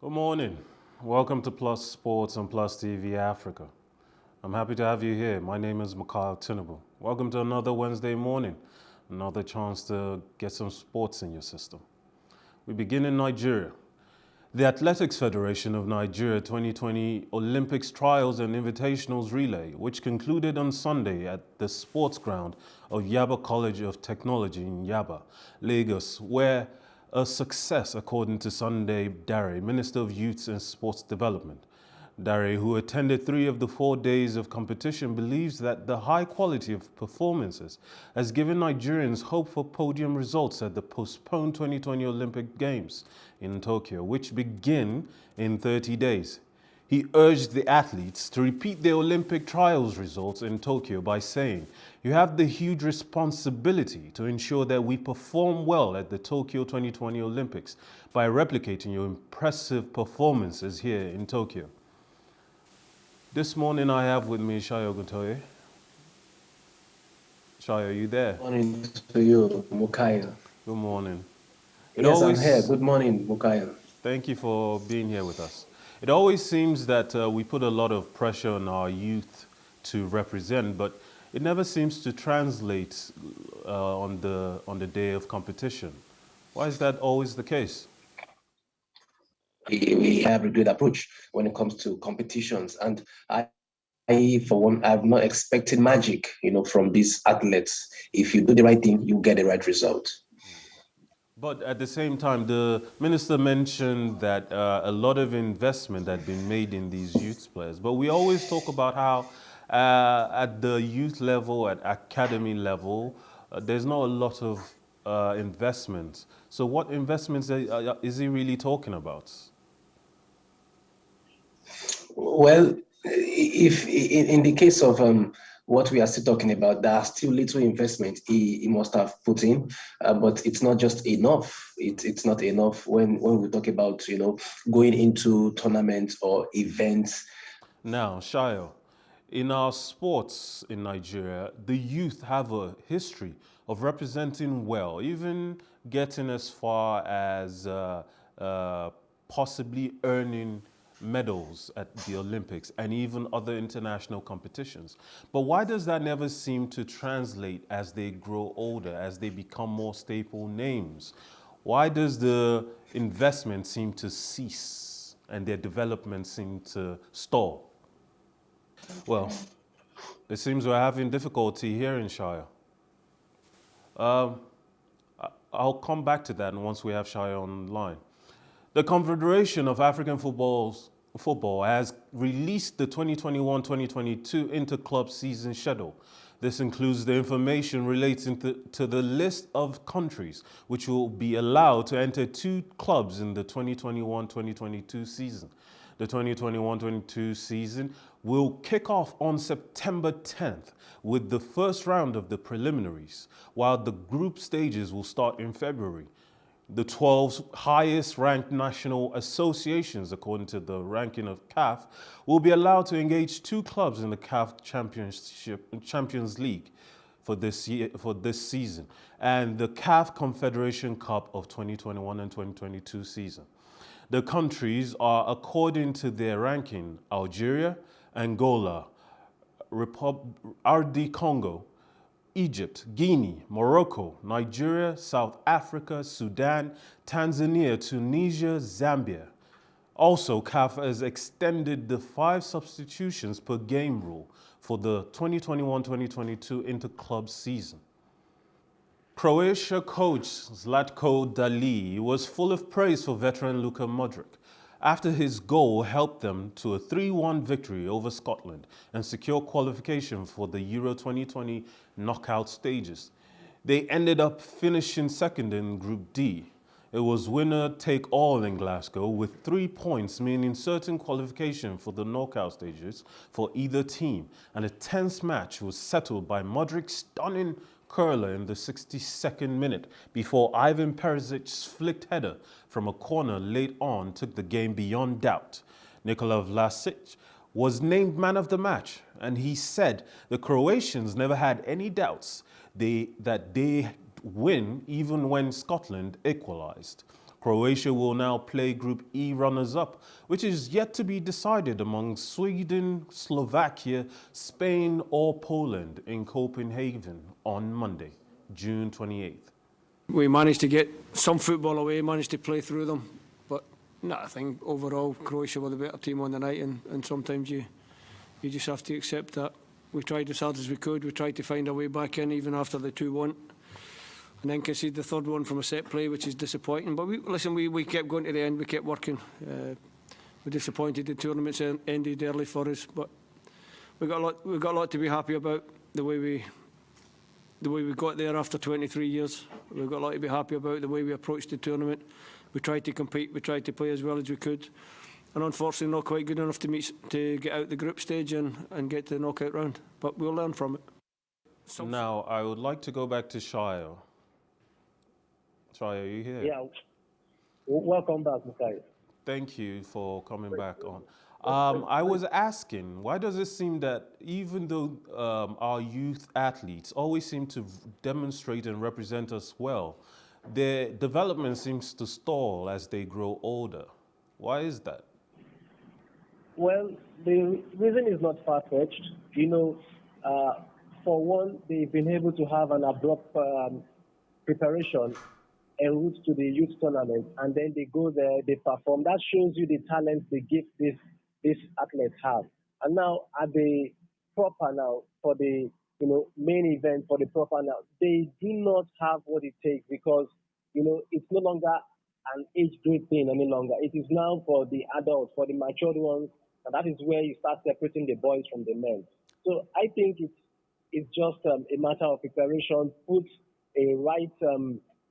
Good morning. Welcome to Plus Sports on Plus TV Africa. I'm happy to have you here. My name is Mikhail Tinubu. Welcome to another Wednesday morning, another chance to get some sports in your system. We begin in Nigeria. The Athletics Federation of Nigeria 2020 Olympics Trials and Invitationals Relay, which concluded on Sunday at the sports ground of Yaba College of Technology in Yaba, Lagos, were a success according to Sunday Dare, Minister of Youth and Sports Development. Dare, who attended 3 of the 4 days of competition, believes that the high quality of performances has given Nigerians hope for podium results at the postponed 2020 Olympic Games in Tokyo, which begin in 30 days. He urged the athletes to repeat their Olympic trials results in Tokyo by saying, "You have the huge responsibility to ensure that we perform well at the Tokyo 2020 Olympics by replicating your impressive performances here in Tokyo." This morning I have with me Sayo Oguntoye. Sayo, are you there? Good morning to you, Mukail. Good morning. I'm here. Good morning, Mukail. Thank you for being here with us. It always seems that we put a lot of pressure on our youth to represent, but it never seems to translate on the day of competition. Why is that always the case? We have a good approach when it comes to competitions, and I, for one, I've not expected magic, from these athletes. If you do the right thing, you get the right result. But at the same time, the minister mentioned that a lot of investment had been made in these youth players. But we always talk about how at the youth level, at academy level, there's not a lot of investment. So what investments is he really talking about? Well, if in the case of what we are still talking about, there are still little investment he must have put in, but it's not just enough. It's not enough when we talk about going into tournaments or events. Now, Shayo, in our sports in Nigeria, the youth have a history of representing well, even getting as far as possibly earning medals at the Olympics and even other international competitions. But why does that never seem to translate as they grow older, as they become more staple names? Why does the investment seem to cease and their development seem to stall? Well, it seems we're having difficulty here in Shire. I'll come back to that once we have Shire online. The Confederation of African Football has released the 2021-2022 inter-club season schedule. This includes the information relating to the list of countries which will be allowed to enter 2 clubs in the 2021-2022 season. The 2021-22 season will kick off on September 10th with the first round of the preliminaries, while the group stages will start in February. The 12 highest ranked national associations, according to the ranking of CAF, will be allowed to engage 2 clubs in the CAF Champions League for this season and the CAF Confederation Cup of 2021 and 2022 season. The countries are, according to their ranking, Algeria, Angola, RD Congo, Egypt, Guinea, Morocco, Nigeria, South Africa, Sudan, Tanzania, Tunisia, Zambia. Also, CAF has extended the 5 substitutions per game rule for the 2021-2022 inter-club season. Croatia coach Zlatko Dalic was full of praise for veteran Luka Modric after his goal helped them to a 3-1 victory over Scotland and secure qualification for the Euro 2020 knockout stages. They ended up finishing second in Group D. It was winner take all in Glasgow with 3 points, meaning certain qualification for the knockout stages for either team, and a tense match was settled by Modric's stunning curler in the 62nd minute before Ivan Perisic's flicked header from a corner late on took the game beyond doubt. Nikola Vlasic was named man of the match, and he said the Croatians never had any doubts that they win even when Scotland equalized. Croatia will now play Group E runners-up, which is yet to be decided among Sweden, Slovakia, Spain or Poland in Copenhagen on Monday, June 28th. We managed to get some football away, managed to play through them, but no, I think overall Croatia were the better team on the night, and sometimes you just have to accept that. We tried as hard as we could. We tried to find our way back in even after the 2-1, and then conceded the third one from a set play, which is disappointing. But we kept going to the end. We kept working. We're disappointed the tournament ended early for us, but we've got a lot to be happy about. The way we got there after 23 years. We've got a lot to be happy about the way we approached the tournament. We tried to compete. We tried to play as well as we could. And unfortunately not quite good enough to get out the group stage and get to the knockout round. But we'll learn from it. Now, I would like to go back to Sayo. Sayo, are you here? Yeah. Welcome back, Mr. Thank you for coming back on. I was asking, why does it seem that even though our youth athletes always seem to demonstrate and represent us well, their development seems to stall as they grow older? Why is that? Well, the reason is not far-fetched. For one, they've been able to have an abrupt preparation en route to the youth tournament, and then they go there, they perform. That shows you the talent, the gift these athletes have. And now at the proper now, for the main event, for the proper now, they do not have what it takes because it's no longer an age grade thing any longer. It is now for the adults, for the matured ones, and that is where you start separating the boys from the men. So I think it's just a matter of preparation. Put a right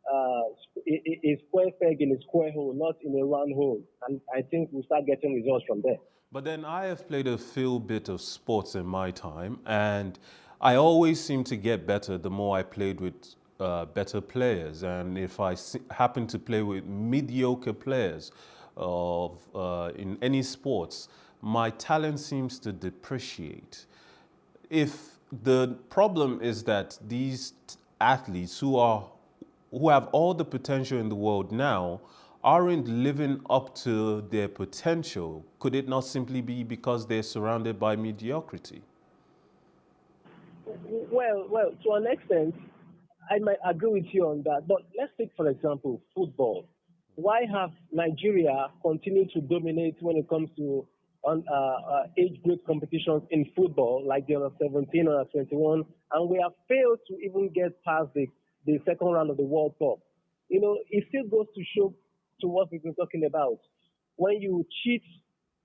a square peg in a square hole, not in a round hole, and I think we'll start getting results from there. But then I have played a fair bit of sports in my time, and I always seem to get better the more I played with better players. And if I happen to play with mediocre players in any sports, my talent seems to depreciate. If the problem is that these athletes who have all the potential in the world now aren't living up to their potential, could it not simply be because they're surrounded by mediocrity? Well, to an extent, I might agree with you on that. But let's take, for example, football. Why have Nigeria continued to dominate when it comes to age group competitions in football, like the under-17, under-21, and we have failed to even get past the second round of the World Cup? It still goes to show to what we've been talking about. When you cheat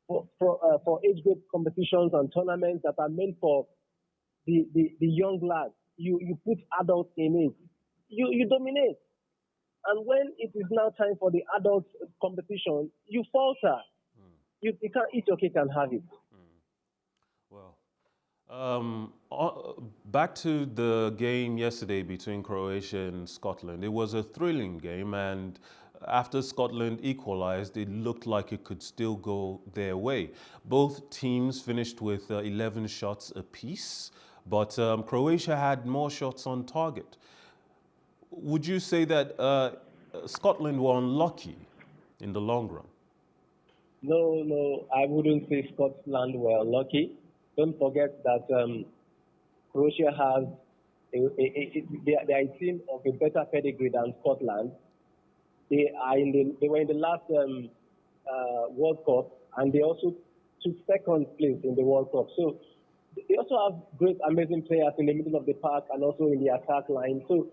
for age group competitions and tournaments that are meant for the young lads, you put adults in it, you dominate. And when it is now time for the adult competition, you falter. You can't eat your cake and have it. Well, back to the game yesterday between Croatia and Scotland. It was a thrilling game, and after Scotland equalized, it looked like it could still go their way. Both teams finished with 11 shots apiece, but Croatia had more shots on target. Would you say that Scotland were unlucky in the long run? No, I wouldn't say Scotland were lucky. Don't forget that Croatia has they are a team of a better pedigree than Scotland. They were in the last World Cup, and they also took second place in the World Cup. So they also have great, amazing players in the middle of the park and also in the attack line. So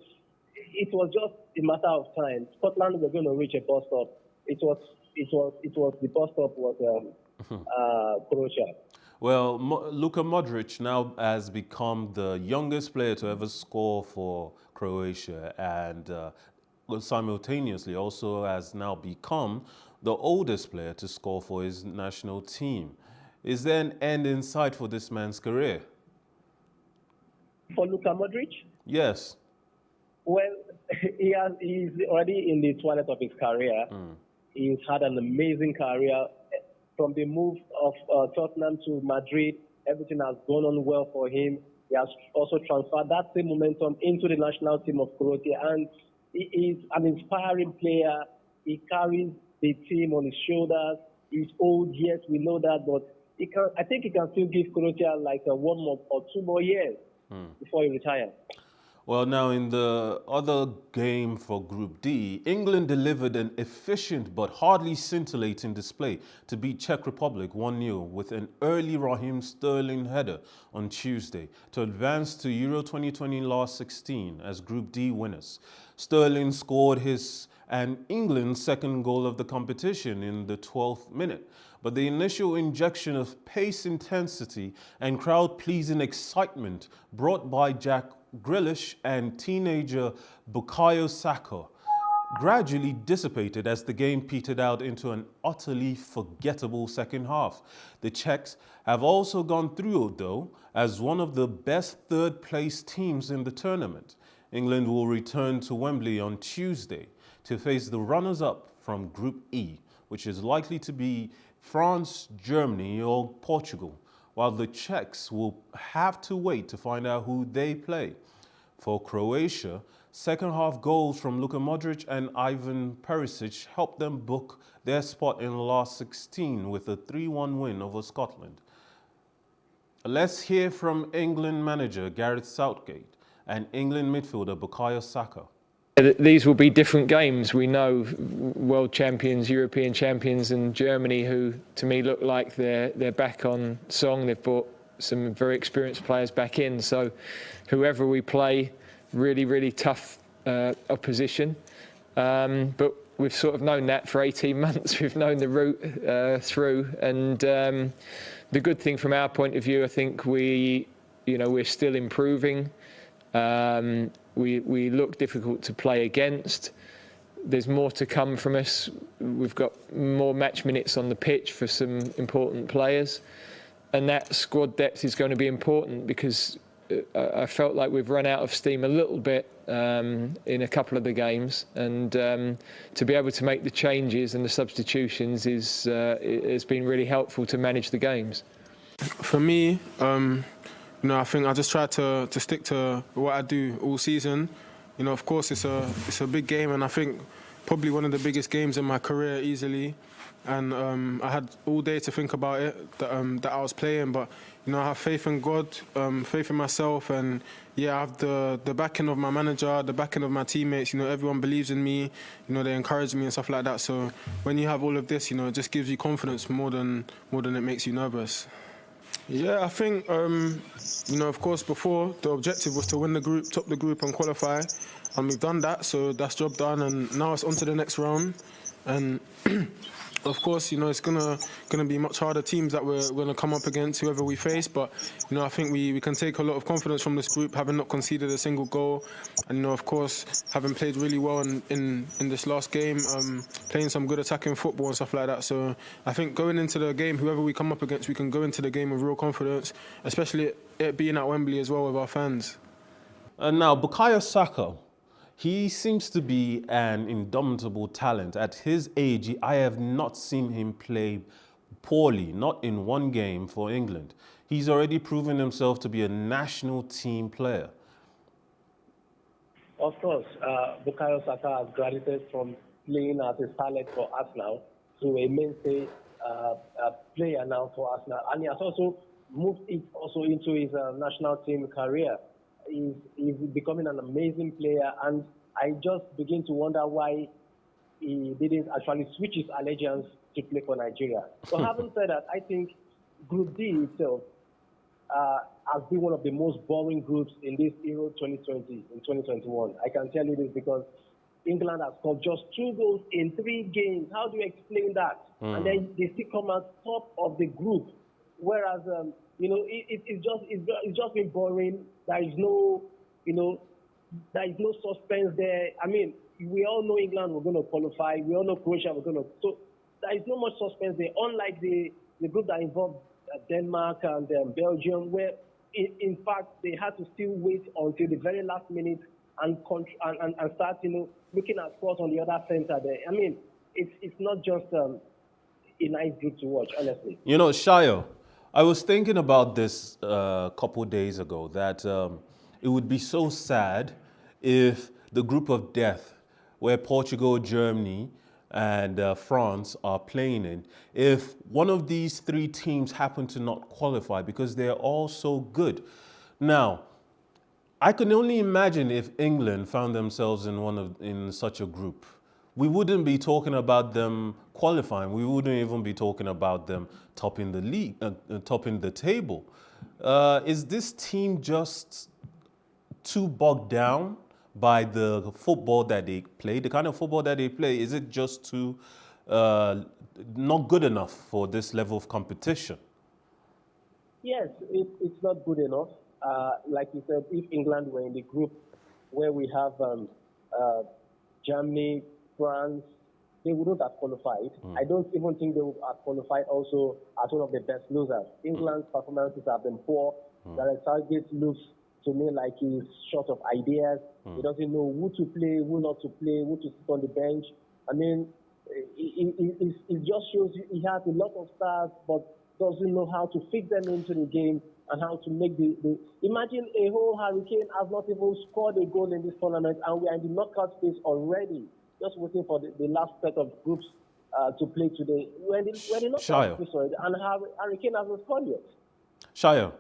it was just a matter of time. Scotland were going to reach a bus stop. It was the bus stop was Croatia. Well, Luka Modric now has become the youngest player to ever score for Croatia, and simultaneously also has now become the oldest player to score for his national team. Is there an end in sight for this man's career? For Luka Modric? Yes. Well, he's already in the twilight of his career. He's had an amazing career. From the move of Tottenham to Madrid, everything has gone on well for him. He has also transferred that same momentum into the national team of Croatia, and he is an inspiring player. He carries the team on his shoulders. He's old, yes, we know that, but I think he can still give Croatia like 1 more or 2 more years before he retires. Well, now in the other game for Group D, England delivered an efficient but hardly scintillating display to beat Czech Republic 1-0 with an early Raheem Sterling header on Tuesday to advance to Euro 2020 last 16 as Group D winners. Sterling scored his and England's second goal of the competition in the 12th minute. But the initial injection of pace, intensity and crowd-pleasing excitement brought by Jack Grealish and teenager Bukayo Saka gradually dissipated as the game petered out into an utterly forgettable second half. The Czechs have also gone through, though, as one of the best third-place teams in the tournament. England will return to Wembley on Tuesday to face the runners-up from Group E, which is likely to be France, Germany or Portugal, while the Czechs will have to wait to find out who they play. For Croatia, second half goals from Luka Modric and Ivan Perisic helped them book their spot in the last 16 with a 3-1 win over Scotland. Let's hear from England manager Gareth Southgate and England midfielder Bukayo Saka. These will be different games. We know world champions, European champions and Germany, who to me look like they're back on song. They've brought some very experienced players back in. So whoever we play, really, really tough opposition. But we've sort of known that for 18 months. We've known the route through. And the good thing from our point of view, I think we're still improving. We look difficult to play against. There's more to come from us. We've got more match minutes on the pitch for some important players. And that squad depth is going to be important because I felt like we've run out of steam a little bit in a couple of the games. And to be able to make the changes and the substitutions has been really helpful to manage the games. For me, I think I just try to stick to what I do all season. Of course, it's a big game, and I think probably one of the biggest games in my career easily. And I had all day to think about it that I was playing, but I have faith in God, faith in myself, and I have the backing of my manager, the backing of my teammates. Everyone believes in me. They encourage me and stuff like that. So when you have all of this, it just gives you confidence more than it makes you nervous. Yeah, I think, of course, before the objective was to win the group, top the group and qualify. And we've done that, so that's job done. And now it's on to the next round. And of course, it's gonna be much harder teams that we're gonna come up against, whoever we face. But I think we can take a lot of confidence from this group, having not conceded a single goal, and of course, having played really well in this last game, playing some good attacking football and stuff like that. So I think going into the game, whoever we come up against, we can go into the game with real confidence, especially it being at Wembley as well with our fans. And now Bukayo Saka. He seems to be an indomitable talent. At his age, I have not seen him play poorly, not in one game for England. He's already proven himself to be a national team player. Of course, Bukayo Saka has graduated from playing as a talent for Arsenal to a mainstay player now for Arsenal. And he has also moved it also into his national team career. He's becoming an amazing player, and I just begin to wonder why he didn't actually switch his allegiance to play for Nigeria. So having said that, I think Group D itself has been one of the most boring groups in this Euro 2020, in 2021. I can tell you this because England has scored just 2 goals in 3 games. How do you explain that? And then they still come out top of the group, whereas it's just been boring. There is no, there is no suspense there. I mean, we all know England were going to qualify. We all know Croatia were going to. So there is no much suspense there. Unlike the group that involved Denmark and Belgium, where in fact they had to still wait until the very last minute and start, looking at scores on the other center there. I mean, it's not just a nice group to watch, honestly. Sayo, I was thinking about this a couple of days ago, that it would be so sad if the group of death, where Portugal, Germany, and France are playing in, if one of these three teams happen to not qualify because they're all so good. Now, I can only imagine if England found themselves in such a group. We wouldn't be talking about them qualifying. We wouldn't even be talking about them topping the league, topping the table. Is this team just too bogged down by the football that they play, the kind of football that they play? Is it just too not good enough for this level of competition? Yes, it's not good enough. Like you said, if England were in the group where we have Germany, France, they wouldn't have qualified. I don't even think they would have qualified also as one of the best losers. England's performances have been poor. Gareth Southgate looks to me like he's short of ideas. He doesn't know who to play, who not to play, who to sit on the bench. I mean, it just shows you he has a lot of stars, but doesn't know how to fit them into the game and how to make the imagine a whole Hurricane has not even scored a goal in this tournament, and we are in the knockout stage already, just waiting for the last set of groups to play today. We're in the knockout stage already, and Hurricane hasn't scored yet. Sayo,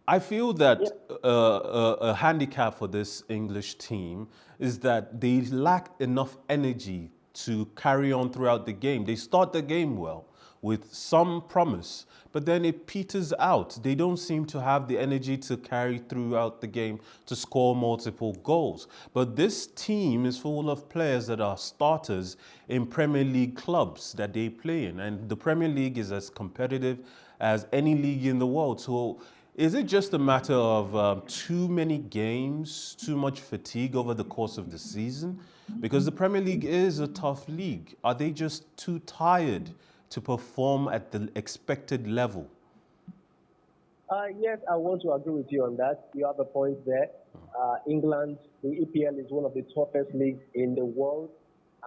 I feel that a handicap for this English team is that they lack enough energy to carry on throughout the game. They start the game well with some promise, but then it peters out. They don't seem to have the energy to carry throughout the game to score multiple goals. But this team is full of players that are starters in Premier League clubs that they play in, and the Premier League is as competitive as any league in the world. So is it just a matter of too many games, too much fatigue over the course of the season? Because the Premier League is a tough league. Are they just too tired to perform at the expected level? Yes, I want to agree with you on that. You have a point there. England, the EPL is one of the toughest leagues in the world.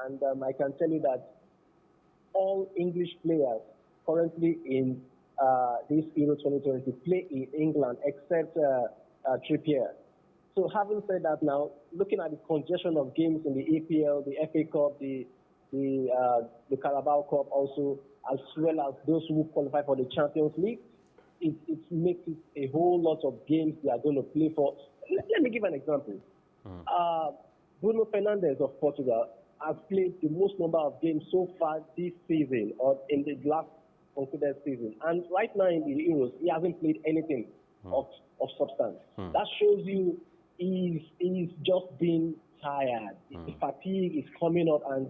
And I can tell you that all English players currently in this Euro 2020 play in England, except Trippier. So having said that now, looking at the congestion of games in the EPL, the FA Cup, the Carabao Cup also, as well as those who qualify for the Champions League, it makes it a whole lot of games they are going to play for. Let me give an example. Bruno Fernandes of Portugal has played the most number of games so far this season, or in the last concluded season. And right now in the Euros, he hasn't played anything of substance. That shows you he's just being tired. The fatigue is coming up, and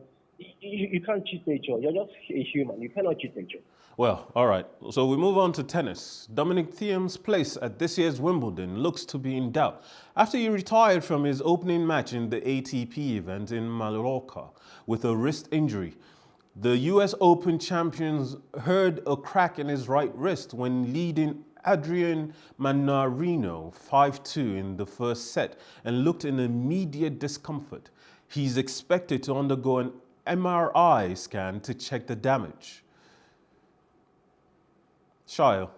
you can't cheat nature. You're just a human. You cannot cheat nature. Well, all right. So we move on to tennis. Dominic Thiem's place at this year's Wimbledon looks to be in doubt after he retired from his opening match in the ATP event in Mallorca with a wrist injury. The US Open champions heard a crack in his right wrist when leading Adrian Manarino 5-2 in the first set and looked in immediate discomfort. He's expected to undergo an MRI scan to check the damage. Sayo,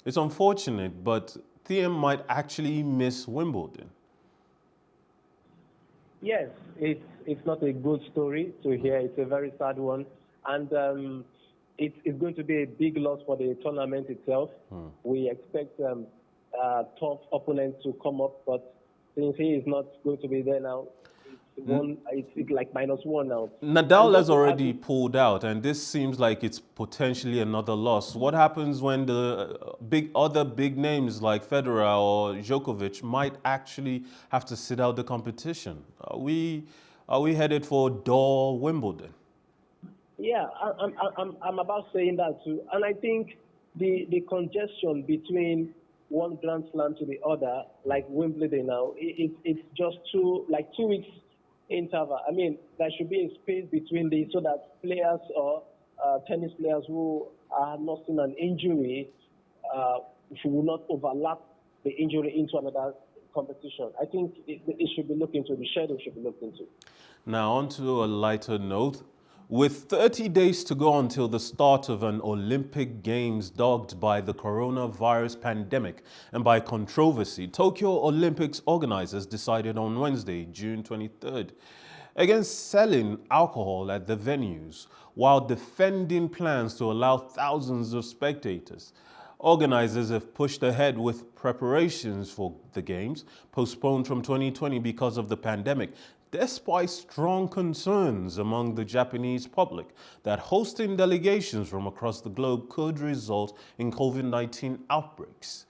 it's unfortunate, but Thiem might actually miss Wimbledon. Yes, it's not a good story to hear. It's a very sad one. And it's going to be a big loss for the tournament itself. We expect tough opponents to come up, but since he is not going to be there now, it's like -1 now. Nadal has already pulled out, and this seems like it's potentially another loss. What happens when the other big names like Federer or Djokovic might actually have to sit out the competition? Are we headed for dull Wimbledon? Yeah, I'm about saying that too. And I think the congestion between one Grand Slam to the other, like Wimbledon now, it's just 2 weeks interval. I mean, there should be a space between these so that players or tennis players who are not in an injury will not overlap the injury into another competition. I think it should be looked into, the schedule should be looked into. Now, on to a lighter note. With 30 days to go until the start of an Olympic Games dogged by the coronavirus pandemic and by controversy, Tokyo Olympics organizers decided on Wednesday, June 23rd, against selling alcohol at the venues while defending plans to allow thousands of spectators. Organizers have pushed ahead with preparations for the Games, postponed from 2020 because of the pandemic, despite strong concerns among the Japanese public that hosting delegations from across the globe could result in COVID-19 outbreaks.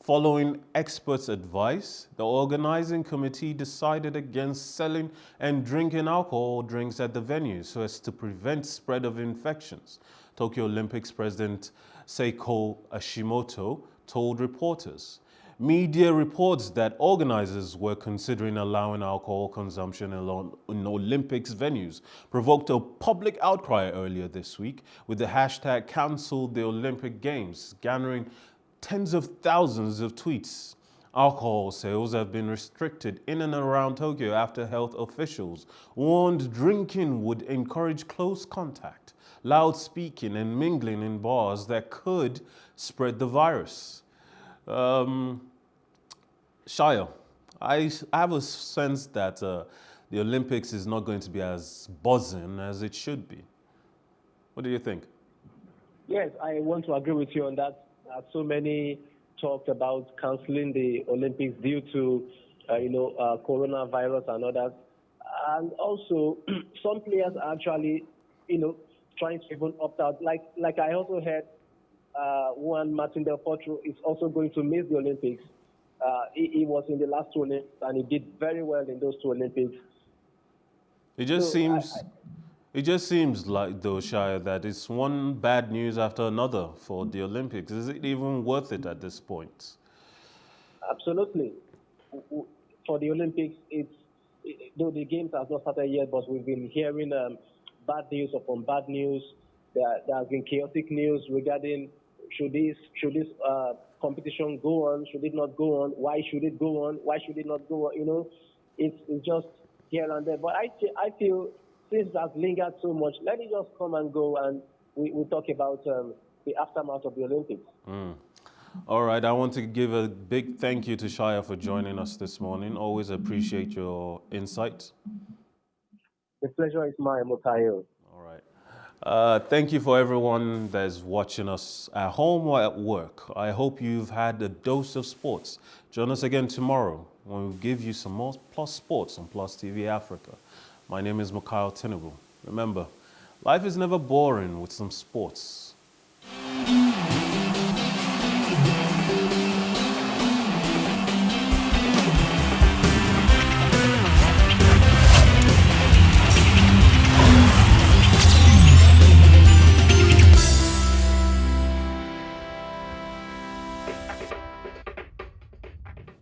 Following experts' advice, the organizing committee decided against selling and drinking alcohol drinks at the venues so as to prevent spread of infections. Tokyo Olympics President Seiko Hashimoto told reporters. Media reports that organizers were considering allowing alcohol consumption in Olympics venues provoked a public outcry earlier this week with the hashtag Cancel the Olympic Games, garnering tens of thousands of tweets. Alcohol sales have been restricted in and around Tokyo after health officials warned drinking would encourage close contact, loud speaking, and mingling in bars that could spread the virus. Shayo, I have a sense that the Olympics is not going to be as buzzing as it should be. What do you think? Yes, I want to agree with you on that. So many talked about cancelling the Olympics due to, coronavirus and others. And also, some players are actually, trying to even opt out. Like I also heard Juan Martin Del Potro is also going to miss the Olympics. He was in the last two Olympics and he did very well in those two Olympics. It just seems like, though, Shia, that it's one bad news after another for the Olympics. Is it even worth it at this point? Absolutely. For the Olympics, though the games have not started yet, but we've been hearing bad news upon bad news. There has been chaotic news regarding should this competition go on, should it not go on, why should it go on, why should it not go on, it's just here and there. But I feel since it has lingered so much, let it just come and go and we'll talk about the aftermath of the Olympics. All right, I want to give a big thank you to Shia for joining us this morning. Always appreciate your insight. The pleasure is mine, Motayo. All right. Thank you for everyone that's watching us at home or at work. I hope you've had a dose of sports. Join us again tomorrow when we give you some more Plus Sports on Plus TV Africa. My name is Mikhail Tinubu. Remember, life is never boring with some sports.